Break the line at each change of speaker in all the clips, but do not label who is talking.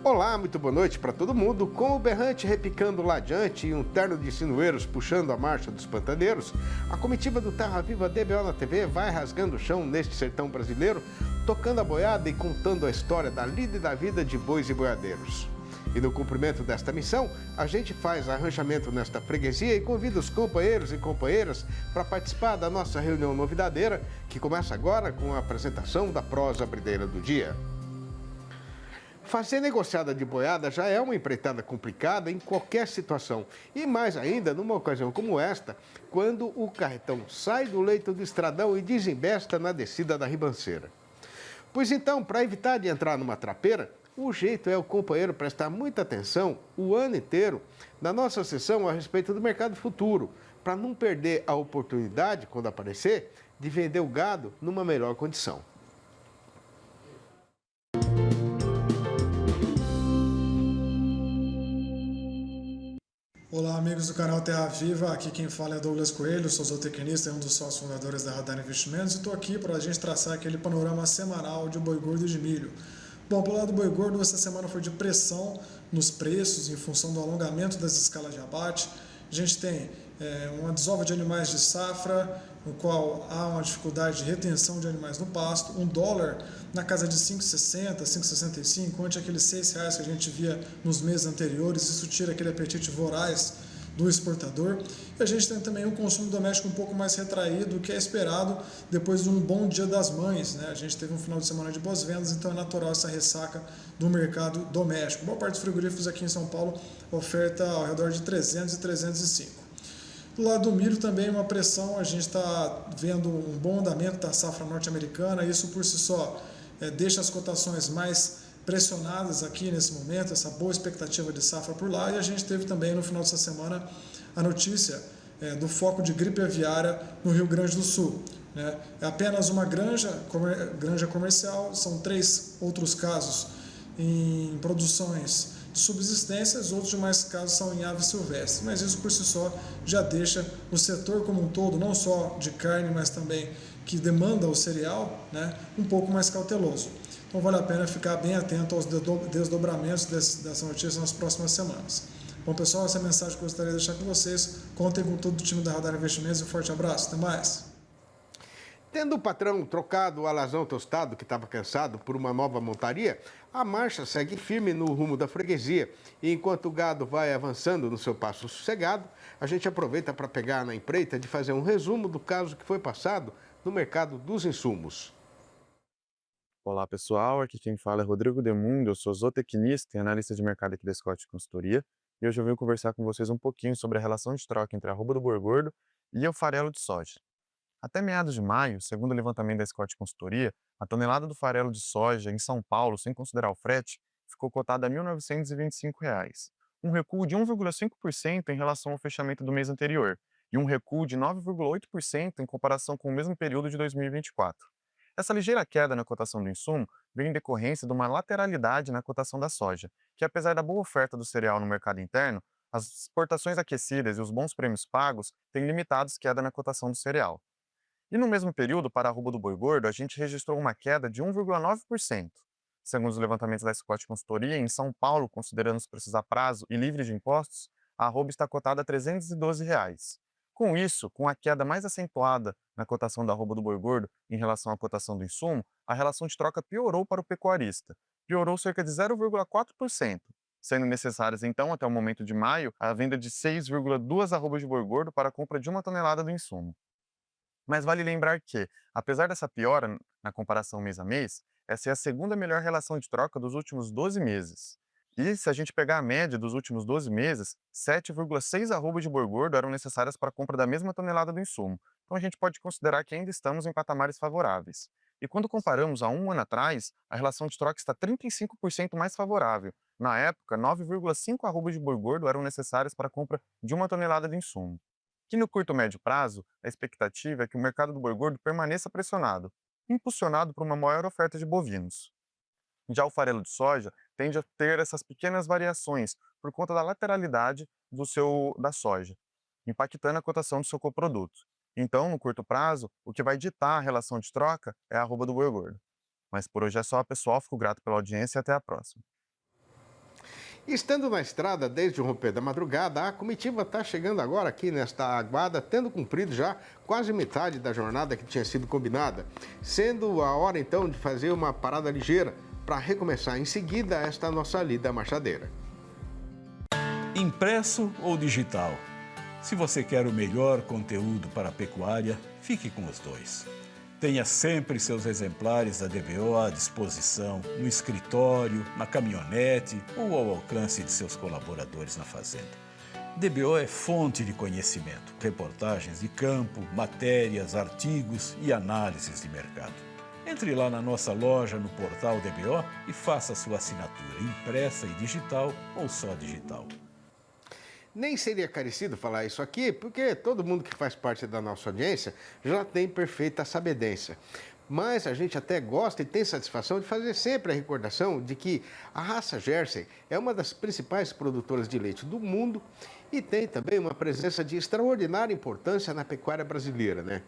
Olá, muito boa noite para todo mundo. Com o berrante repicando lá adiante e um terno de sinueiros puxando a marcha dos pantaneiros, a comitiva do Terra Viva DBO na TV vai rasgando o chão neste sertão brasileiro, tocando a boiada e contando a história da lida e da vida de bois e boiadeiros. E no cumprimento desta missão, a gente faz arranjamento nesta freguesia e convida os companheiros e companheiras para participar da nossa reunião novidadeira, que começa agora com a apresentação da prosa brideira do dia. Fazer negociada de boiada já é uma empreitada complicada em qualquer situação. E mais ainda numa ocasião como esta, quando o carretão sai do leito do estradão e desembesta na descida da ribanceira. Pois então, para evitar de entrar numa trapeira, o jeito é o companheiro prestar muita atenção o ano inteiro na nossa sessão a respeito do mercado futuro, para não perder a oportunidade, quando aparecer, de vender o gado numa melhor condição.
Olá, amigos do canal Terra Viva, aqui quem fala é Douglas Coelho, sou zootecnista e um dos sócios fundadores da Radar Investimentos e estou aqui para a gente traçar aquele panorama semanal de boi gordo e de milho. Bom, pelo lado do boi gordo, essa semana foi de pressão nos preços em função do alongamento das escalas de abate. A gente tem uma desova de animais de safra, no qual há uma dificuldade de retenção de animais no pasto, um dólar na casa de 5,60, 5,65, ante aqueles R$ 6 que a gente via nos meses anteriores. Isso tira aquele apetite voraz do exportador. E a gente tem também um consumo doméstico um pouco mais retraído, que é esperado depois de um bom dia das mães, né? A gente teve um final de semana de boas vendas, então é natural essa ressaca do mercado doméstico. Boa parte dos frigoríficos aqui em São Paulo oferta ao redor de 300 e 305. Do lado do milho também uma pressão, a gente está vendo um bom andamento da safra norte-americana, isso por si só deixa as cotações mais pressionadas aqui nesse momento, essa boa expectativa de safra por lá, e a gente teve também no final dessa semana a notícia do foco de gripe aviária no Rio Grande do Sul. Né? É apenas uma granja comercial, são 3 outros casos em produções de subsistências, outros demais casos são em aves silvestres, mas isso por si só já deixa o setor como um todo, não só de carne, mas também que demanda o cereal, né, um pouco mais cauteloso. Então vale a pena ficar bem atento aos desdobramentos dessa notícia nas próximas semanas. Bom pessoal, essa é a mensagem que eu gostaria de deixar com vocês. Contem com todo o time da Radar Investimentos e um forte abraço, até mais!
Tendo o patrão trocado o alazão tostado, que estava cansado, por uma nova montaria, a marcha segue firme no rumo da freguesia. E enquanto o gado vai avançando no seu passo sossegado, a gente aproveita para pegar na empreita de fazer um resumo do caso que foi passado no mercado dos insumos.
Olá pessoal, aqui quem fala é Rodrigo Demundo, eu sou zootecnista e analista de mercado aqui da Scott Consultoria. E hoje eu vim conversar com vocês um pouquinho sobre a relação de troca entre a arroba do boi gordo e o farelo de soja. Até meados de maio, segundo o levantamento da Scott Consultoria, a tonelada do farelo de soja em São Paulo, sem considerar o frete, ficou cotada a R$ 1.925, um recuo de 1,5% em relação ao fechamento do mês anterior e um recuo de 9,8% em comparação com o mesmo período de 2024. Essa ligeira queda na cotação do insumo vem em decorrência de uma lateralidade na cotação da soja, que apesar da boa oferta do cereal no mercado interno, as exportações aquecidas e os bons prêmios pagos têm limitados queda na cotação do cereal. E no mesmo período, para a arroba do boi gordo, a gente registrou uma queda de 1,9%. Segundo os levantamentos da Scott Consultoria, em São Paulo, considerando os preços a prazo e livre de impostos, a arroba está cotada a R$ 312. Com isso, com a queda mais acentuada na cotação da arroba do boi gordo em relação à cotação do insumo, a relação de troca piorou para o pecuarista. Piorou cerca de 0,4%, sendo necessárias, então, até o momento de maio, a venda de 6,2 arrobas de boi gordo para a compra de 1 tonelada do insumo. Mas vale lembrar que, apesar dessa piora na comparação mês a mês, essa é a segunda melhor relação de troca dos últimos 12 meses. E se a gente pegar a média dos últimos 12 meses, 7,6 arrobas de boi gordo eram necessárias para a compra da mesma tonelada do insumo. Então a gente pode considerar que ainda estamos em patamares favoráveis. E quando comparamos a um ano atrás, a relação de troca está 35% mais favorável. Na época, 9,5 arrobas de boi gordo eram necessárias para a compra de 1 tonelada de insumo. Que no curto e médio prazo, a expectativa é que o mercado do boi gordo permaneça pressionado, impulsionado por uma maior oferta de bovinos. Já o farelo de soja tende a ter essas pequenas variações por conta da lateralidade da soja, impactando a cotação do seu coproduto. Então, no curto prazo, o que vai ditar a relação de troca é a arroba do boi gordo. Mas por hoje é só, pessoal. Fico grato pela audiência e até a próxima.
Estando na estrada desde o romper da madrugada, a comitiva está chegando agora aqui nesta aguada, tendo cumprido já quase metade da jornada que tinha sido combinada, sendo a hora então de fazer uma parada ligeira para recomeçar em seguida esta nossa lida marchadeira.
Impresso ou digital? Se você quer o melhor conteúdo para a pecuária, fique com os dois. Tenha sempre seus exemplares da DBO à disposição, no escritório, na caminhonete ou ao alcance de seus colaboradores na fazenda. DBO é fonte de conhecimento, reportagens de campo, matérias, artigos e análises de mercado. Entre lá na nossa loja no portal DBO e faça sua assinatura impressa e digital ou só digital.
Nem seria carecido falar isso aqui, porque todo mundo que faz parte da nossa audiência já tem perfeita sabedência. Mas a gente até gosta e tem satisfação de fazer sempre a recordação de que a raça Jersey é uma das principais produtoras de leite do mundo e tem também uma presença de extraordinária importância na pecuária brasileira, né?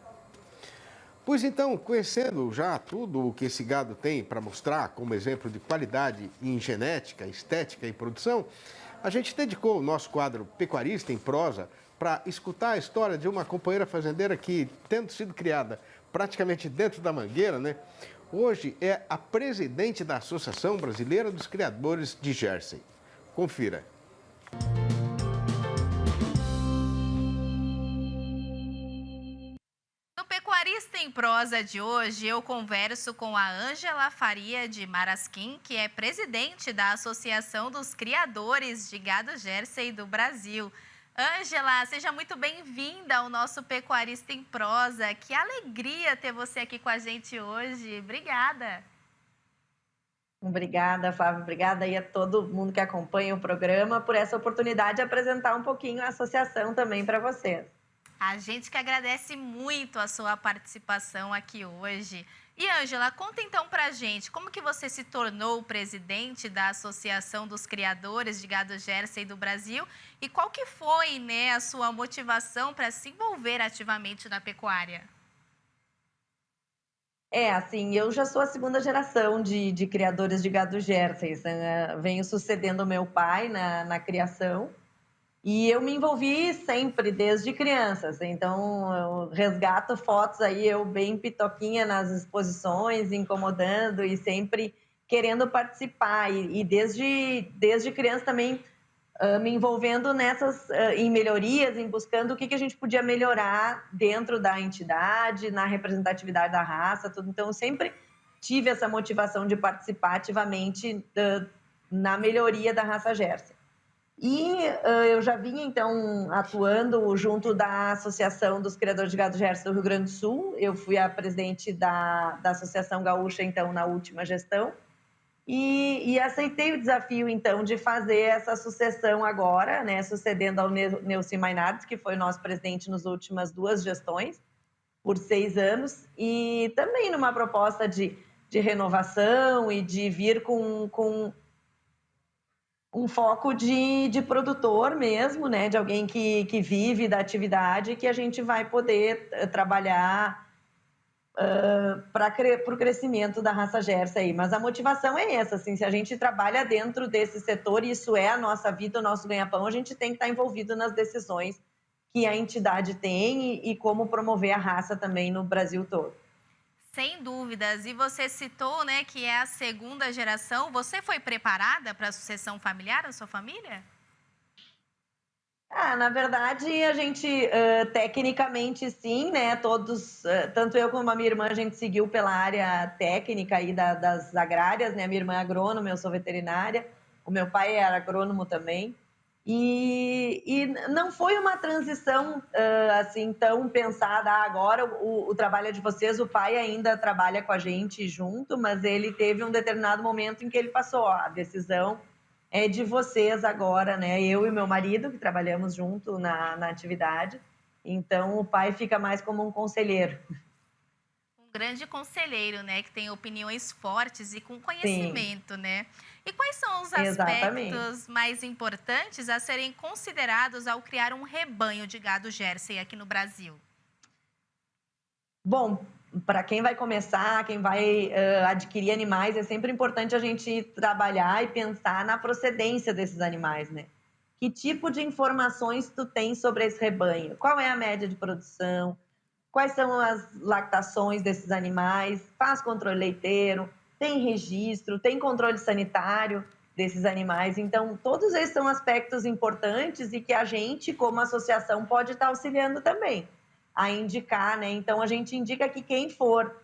Pois então, conhecendo já tudo o que esse gado tem para mostrar como exemplo de qualidade em genética, estética e produção, a gente dedicou o nosso quadro Pecuarista em Prosa para escutar a história de uma companheira fazendeira que, tendo sido criada praticamente dentro da mangueira, né, hoje é a presidente da Associação Brasileira dos Criadores de Jersey. Confira.
No Pecuarista em Prosa de hoje, eu converso com a Ângela Faria de Marasquim, que é presidente da Associação dos Criadores de Gado Jersey do Brasil. Ângela, seja muito bem-vinda ao nosso Pecuarista em Prosa. Que alegria ter você aqui com a gente hoje. Obrigada.
Obrigada, Flávia. Obrigada aí a todo mundo que acompanha o programa por essa oportunidade de apresentar um pouquinho a associação também para vocês.
A gente que agradece muito a sua participação aqui hoje. E, Ângela, conta então pra gente como que você se tornou presidente da Associação dos Criadores de Gado Jersey do Brasil e qual que foi, né, a sua motivação para se envolver ativamente na pecuária?
Assim, eu já sou a segunda geração de criadores de gado Jersey. Venho sucedendo o meu pai na criação. E eu me envolvi sempre, desde crianças. Então, eu resgato fotos aí, eu bem pitoquinha nas exposições, incomodando e sempre querendo participar. E desde criança também me envolvendo em melhorias, em buscando o que a gente podia melhorar dentro da entidade, na representatividade da raça, tudo. Então, eu sempre tive essa motivação de participar ativamente na melhoria da raça Jersey. E eu já vinha, então, atuando junto da Associação dos Criadores de Gado Jersey do Rio Grande do Sul. Eu fui a presidente da Associação Gaúcha, então, na última gestão. E aceitei o desafio, então, de fazer essa sucessão agora, né, sucedendo ao Neuci Mainardi, que foi o nosso presidente nas últimas 2 gestões, por 6 anos. E também numa proposta de renovação e de vir com um foco de produtor mesmo, né? De alguém que vive da atividade, que a gente vai poder trabalhar para o crescimento da raça Jersey. Mas a motivação é essa, assim, se a gente trabalha dentro desse setor, e isso é a nossa vida, o nosso ganha-pão, a gente tem que estar envolvido nas decisões que a entidade tem e como promover a raça também no Brasil todo.
Sem dúvidas. E você citou, né, que é a segunda geração. Você foi preparada para a sucessão familiar na sua família?
Na verdade, a gente, tecnicamente, sim, né? Todos, tanto eu como a minha irmã, a gente seguiu pela área técnica aí das agrárias, né? Minha irmã é agrônoma, eu sou veterinária. O meu pai era agrônomo também. E não foi uma transição assim tão pensada. Agora o trabalho é de vocês, o pai ainda trabalha com a gente junto, mas ele teve um determinado momento em que ele passou, a decisão é de vocês agora, né? Eu e meu marido, que trabalhamos junto na atividade, então o pai fica mais como um conselheiro.
Um grande conselheiro, né? Que tem opiniões fortes e com conhecimento, sim, né? E quais são os aspectos mais importantes a serem considerados ao criar um rebanho de gado Jersey aqui no Brasil?
Bom, para quem vai começar, quem vai adquirir animais, é sempre importante a gente trabalhar e pensar na procedência desses animais, né? Que tipo de informações tu tem sobre esse rebanho? Qual é a média de produção? Quais são as lactações desses animais? Faz controle leiteiro? Tem registro? Tem controle sanitário desses animais? Então, todos esses são aspectos importantes e que a gente, como associação, pode estar auxiliando também a indicar, né? Então, a gente indica que quem for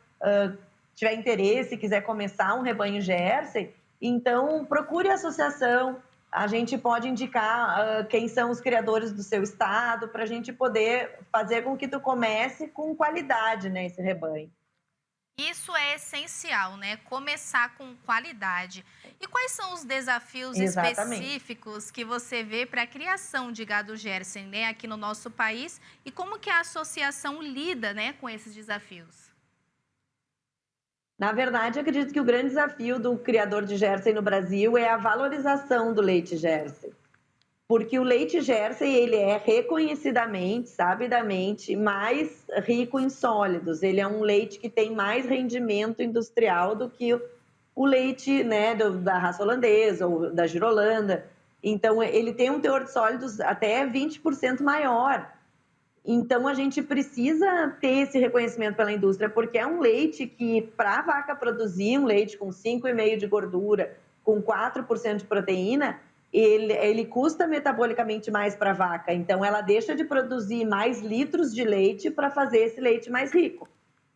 tiver interesse, quiser começar um rebanho Jersey, então procure a associação. A gente pode indicar quem são os criadores do seu estado para a gente poder fazer com que tu comece com qualidade, né, esse rebanho.
Isso é essencial, né? Começar com qualidade. E quais são os desafios
Exatamente.
específicos que você vê para a criação de gado Jersey, né, aqui no nosso país? E como que a associação lida, né, com esses desafios?
Na verdade, eu acredito que o grande desafio do criador de Jersey no Brasil é a valorização do leite Jersey. Porque o leite Jersey, ele é reconhecidamente, sabidamente, mais rico em sólidos. Ele é um leite que tem mais rendimento industrial do que o leite, né, da raça holandesa ou da girolanda. Então, ele tem um teor de sólidos até 20% maior. Então, a gente precisa ter esse reconhecimento pela indústria, porque é um leite que, para a vaca produzir um leite com 5,5% de gordura, com 4% de proteína, ele custa metabolicamente mais para a vaca. Então, ela deixa de produzir mais litros de leite para fazer esse leite mais rico.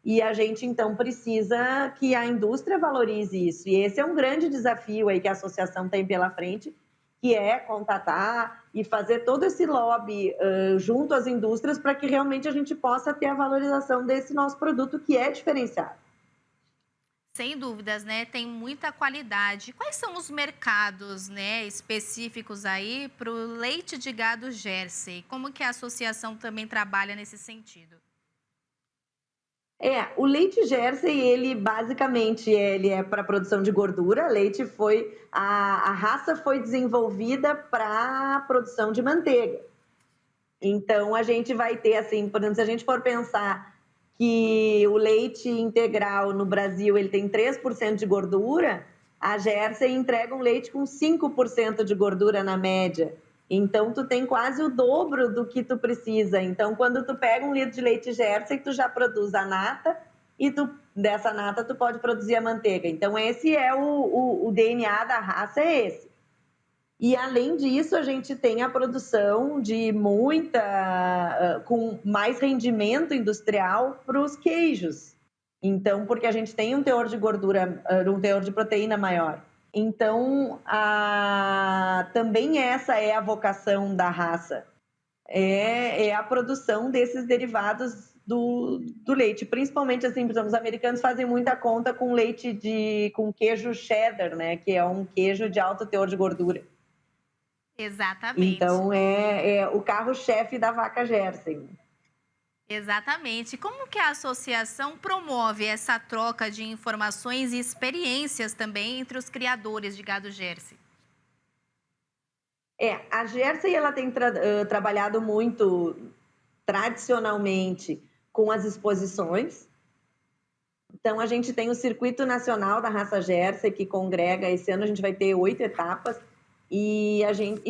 E a gente, então, precisa que a indústria valorize isso. E esse é um grande desafio aí que a associação tem pela frente, que é contatar e fazer todo esse lobby junto às indústrias para que realmente a gente possa ter a valorização desse nosso produto que é diferenciado.
Sem dúvidas, né? Tem muita qualidade. Quais são os mercados, né, específicos aí para o leite de gado Jersey? Como que a associação também trabalha nesse sentido?
O leite Jersey, ele basicamente ele é para produção de gordura. Leite foi a raça foi desenvolvida para produção de manteiga. Então a gente vai ter assim, por exemplo, se a gente for pensar que o leite integral no Brasil ele tem 3% de gordura, a Jersey entrega um leite com 5% de gordura na média. Então, tu tem quase o dobro do que tu precisa. Então, quando tu pega 1 litro de leite Jersey, tu já produz a nata e dessa nata tu pode produzir a manteiga. Então, esse é o DNA da raça, é esse. E, além disso, a gente tem a produção de com mais rendimento industrial para os queijos. Então, porque a gente tem um teor de gordura, um teor de proteína maior. Então, também essa é a vocação da raça, é a produção desses derivados do leite, principalmente assim, por exemplo, os americanos fazem muita conta com com queijo cheddar, né, que é um queijo de alto teor de gordura.
Exatamente.
Então, é o carro-chefe da vaca Jersey.
Exatamente. Como que a associação promove essa troca de informações e experiências também entre os criadores de gado Jersey?
A Jersey ela tem trabalhado muito tradicionalmente com as exposições. Então, a gente tem o Circuito Nacional da Raça Jersey, que congrega, esse ano a gente vai ter 8 etapas, e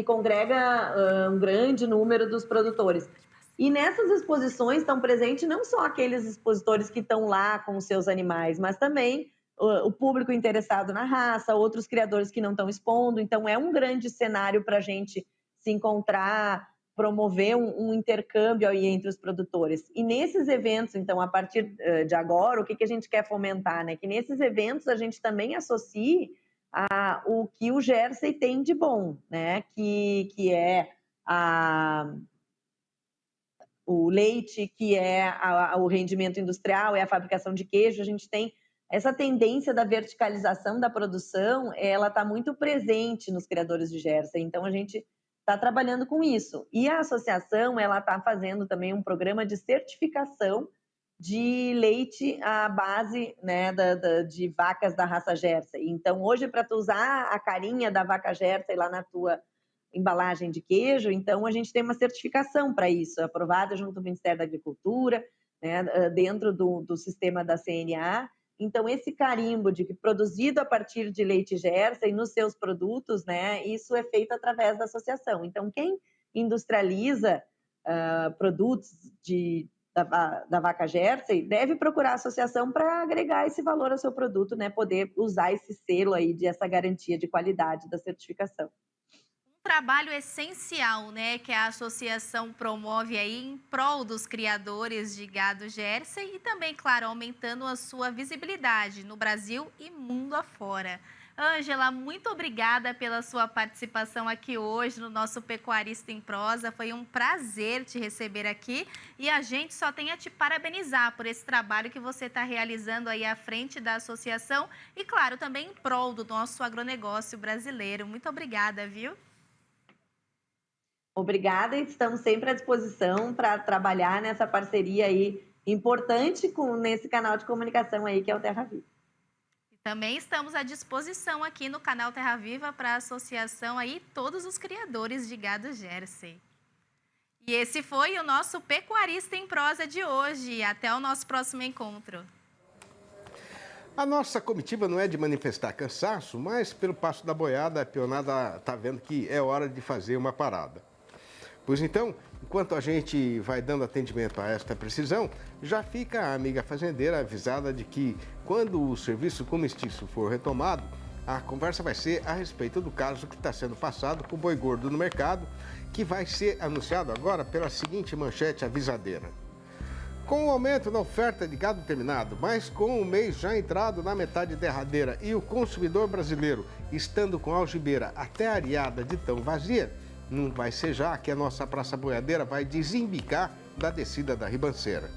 congrega um grande número dos produtores. E nessas exposições estão presentes não só aqueles expositores que estão lá com os seus animais, mas também o público interessado na raça, outros criadores que não estão expondo. Então, é um grande cenário para a gente se encontrar, promover um intercâmbio aí entre os produtores. E nesses eventos, então, a partir de agora, o que a gente quer fomentar, né? Que nesses eventos a gente também associe o que o Jersey tem de bom, né? Que é o leite, que é o rendimento industrial, é a fabricação de queijo. A gente tem essa tendência da verticalização da produção, ela está muito presente nos criadores de Jersey. Então, a gente está trabalhando com isso. E a associação, ela está fazendo também um programa de certificação de leite à base, né, de vacas da raça Jersey. Então, hoje, para tu usar a carinha da vaca Jersey lá na tua embalagem de queijo, então a gente tem uma certificação para isso, aprovada junto ao Ministério da Agricultura, né, dentro do sistema da CNA. Então, esse carimbo de que produzido a partir de leite Jersey nos seus produtos, né, isso é feito através da associação. Então, quem industrializa produtos da vaca Jersey deve procurar a associação para agregar esse valor ao seu produto, né, poder usar esse selo aí, essa garantia de qualidade da certificação.
Trabalho essencial, né, que a associação promove aí em prol dos criadores de gado Jersey e também, claro, aumentando a sua visibilidade no Brasil e mundo afora. Ângela, muito obrigada pela sua participação aqui hoje no nosso Pecuarista em Prosa. Foi um prazer te receber aqui e a gente só tem a te parabenizar por esse trabalho que você está realizando aí à frente da associação e, claro, também em prol do nosso agronegócio brasileiro. Muito obrigada, viu?
Obrigada, e estamos sempre à disposição para trabalhar nessa parceria aí importante nesse canal de comunicação aí que é o Terra Viva.
Também estamos à disposição aqui no canal Terra Viva para a associação aí todos os criadores de gado Jersey. E esse foi o nosso Pecuarista em Prosa de hoje. Até o nosso próximo encontro.
A nossa comitiva não é de manifestar cansaço, mas pelo passo da boiada, a peonada está vendo que é hora de fazer uma parada. Pois então, enquanto a gente vai dando atendimento a esta precisão, já fica a amiga fazendeira avisada de que, quando o serviço comestício for retomado, a conversa vai ser a respeito do caso que está sendo passado com o boi gordo no mercado, que vai ser anunciado agora pela seguinte manchete avisadeira. Com o aumento na oferta de gado terminado, mas com o mês já entrado na metade derradeira e o consumidor brasileiro estando com a algibeira até areada de tão vazia, não vai ser já que a nossa praça boiadeira vai desembicar da descida da ribanceira.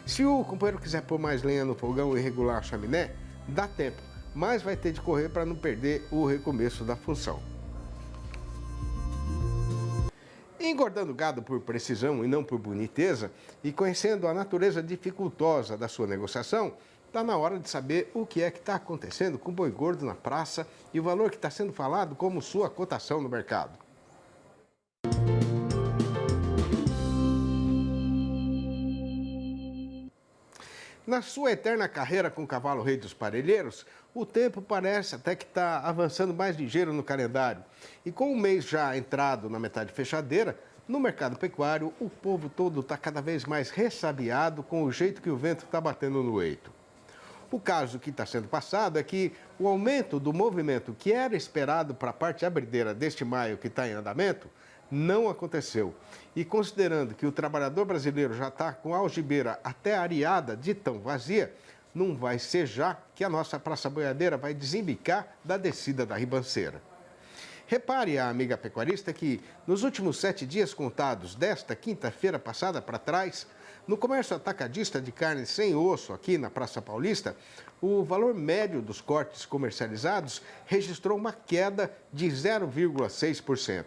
Se o companheiro quiser pôr mais lenha no fogão e regular a chaminé, dá tempo, mas vai ter de correr para não perder o recomeço da função. Engordando gado por precisão e não por boniteza, e conhecendo a natureza dificultosa da sua negociação, está na hora de saber o que é que está acontecendo com o boi gordo na praça e o valor que está sendo falado como sua cotação no mercado. Na sua eterna carreira com o cavalo rei dos parelheiros, o tempo parece até que está avançando mais ligeiro no calendário. E com o mês já entrado na metade fechadeira, no mercado pecuário, o povo todo está cada vez mais ressabiado com o jeito que o vento está batendo no eito. O caso que está sendo passado é que o aumento do movimento que era esperado para a parte abrideira deste maio que está em andamento, não aconteceu. E considerando que o trabalhador brasileiro já está com a algibeira até areada de tão vazia, não vai ser já que a nossa praça boiadeira vai desembicar da descida da ribanceira. Repare, a amiga pecuarista, que nos últimos 7 dias contados desta quinta-feira passada para trás, no comércio atacadista de carne sem osso aqui na Praça Paulista, o valor médio dos cortes comercializados registrou uma queda de 0,6%.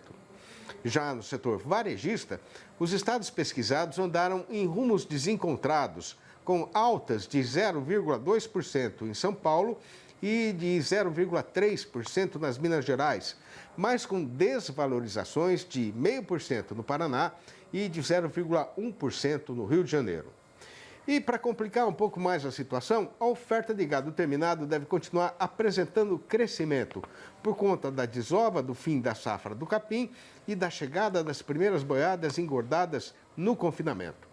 Já no setor varejista, os estados pesquisados andaram em rumos desencontrados, com altas de 0,2% em São Paulo e de 0,3% nas Minas Gerais, mas com desvalorizações de 0,5% no Paraná e de 0,1% no Rio de Janeiro. E para complicar um pouco mais a situação, a oferta de gado terminado deve continuar apresentando crescimento por conta da desova do fim da safra do capim e da chegada das primeiras boiadas engordadas no confinamento.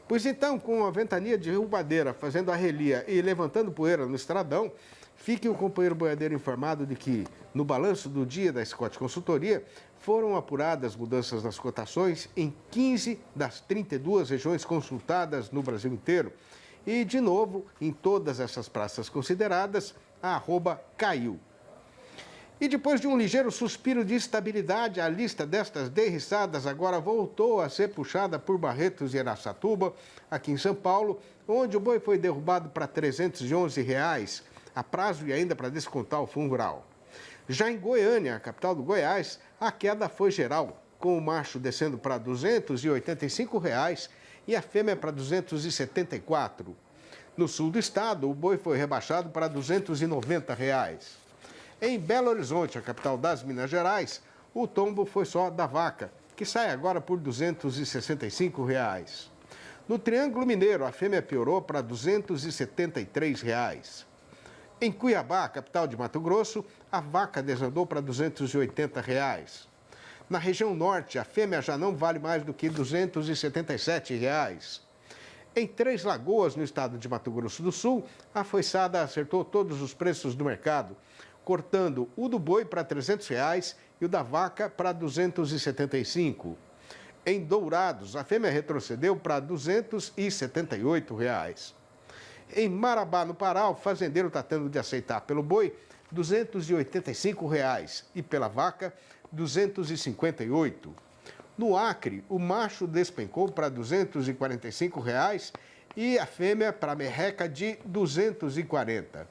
Pois então, com a ventania de derrubadeira fazendo a relia e levantando poeira no estradão, fique o companheiro boiadeiro informado de que, no balanço do dia da Scott Consultoria, foram apuradas mudanças nas cotações em 15 das 32 regiões consultadas no Brasil inteiro. E, de novo, em todas essas praças consideradas, a arroba caiu. E depois de um ligeiro suspiro de estabilidade, a lista destas derriçadas agora voltou a ser puxada por Barretos e Araçatuba, aqui em São Paulo, onde o boi foi derrubado para R$ 311, a prazo e ainda para descontar o fundo rural. Já em Goiânia, a capital do Goiás, a queda foi geral, com o macho descendo para R$ 285 e a fêmea para R$ 274. No sul do estado, o boi foi rebaixado para R$ 290. Em Belo Horizonte, a capital das Minas Gerais, o tombo foi só da vaca, que sai agora por R$ 265. No Triângulo Mineiro, a fêmea piorou para R$ 273. Em Cuiabá, capital de Mato Grosso, a vaca desandou para R$ 280. Na região norte, a fêmea já não vale mais do que R$ 277. Em Três Lagoas, no estado de Mato Grosso do Sul, a foiçada acertou todos os preços do mercado, cortando o do boi para R$ 300 e o da vaca para R$ 275. Em Dourados, a fêmea retrocedeu para R$ 278. Em Marabá, no Pará, o fazendeiro está tendo de aceitar pelo boi R$ 285 e pela vaca R$ 258. No Acre, o macho despencou para R$ 245 e a fêmea para merreca de R$ 240.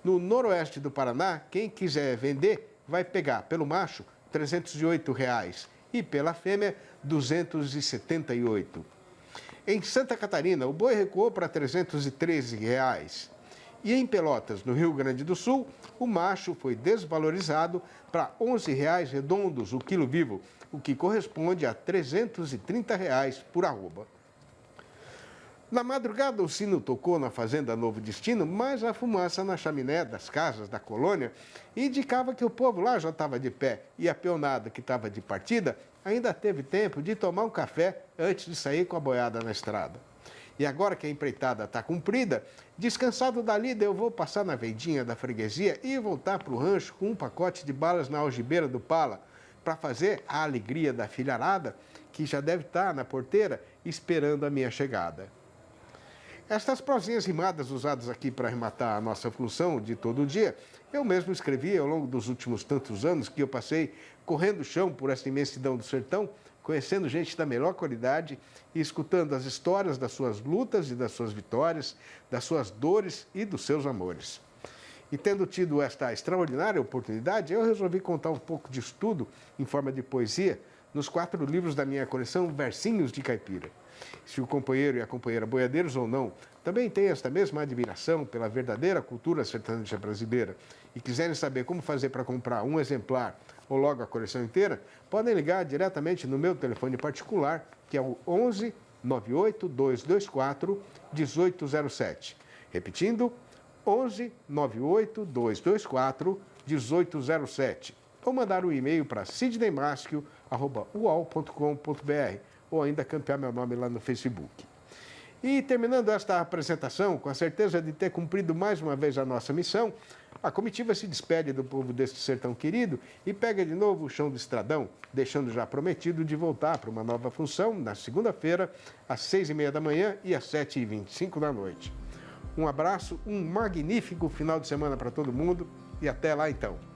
No noroeste do Paraná, quem quiser vender vai pegar pelo macho R$ 308 e pela fêmea R$ 278. Em Santa Catarina, o boi recuou para R$ 313. E em Pelotas, no Rio Grande do Sul, o macho foi desvalorizado para R$ 11 redondos o quilo vivo, o que corresponde a R$ 330 por arroba. Na madrugada, o sino tocou na fazenda Novo Destino, mas a fumaça na chaminé das casas da colônia indicava que o povo lá já estava de pé e a peonada que estava de partida ainda teve tempo de tomar um café antes de sair com a boiada na estrada. E agora que a empreitada está cumprida, descansado da lida, eu vou passar na vendinha da freguesia e voltar para o rancho com um pacote de balas na algibeira do Pala, para fazer a alegria da filharada, que já deve estar na porteira esperando a minha chegada. Estas prosinhas rimadas usadas aqui para arrematar a nossa função de todo dia, eu mesmo escrevi ao longo dos últimos tantos anos que eu passei correndo o chão por essa imensidão do sertão, conhecendo gente da melhor qualidade e escutando as histórias das suas lutas e das suas vitórias, das suas dores e dos seus amores. E tendo tido esta extraordinária oportunidade, eu resolvi contar um pouco disso tudo em forma de poesia nos 4 livros da minha coleção Versinhos de Caipira. Se o companheiro e a companheira boiadeiros ou não também têm esta mesma admiração pela verdadeira cultura sertaneja brasileira e quiserem saber como fazer para comprar um exemplar ou logo a coleção inteira, podem ligar diretamente no meu telefone particular, que é o 11 98 224 1807. Repetindo, 11 98 224 1807. Ou mandar um e-mail para sidneymaschio@uol.com.br ou ainda campear meu nome lá no Facebook. E terminando esta apresentação, com a certeza de ter cumprido mais uma vez a nossa missão, a comitiva se despede do povo deste sertão querido e pega de novo o chão do estradão, deixando já prometido de voltar para uma nova função na segunda-feira, às 6h30 da manhã e às 7h25 da noite. Um abraço, um magnífico final de semana para todo mundo e até lá então.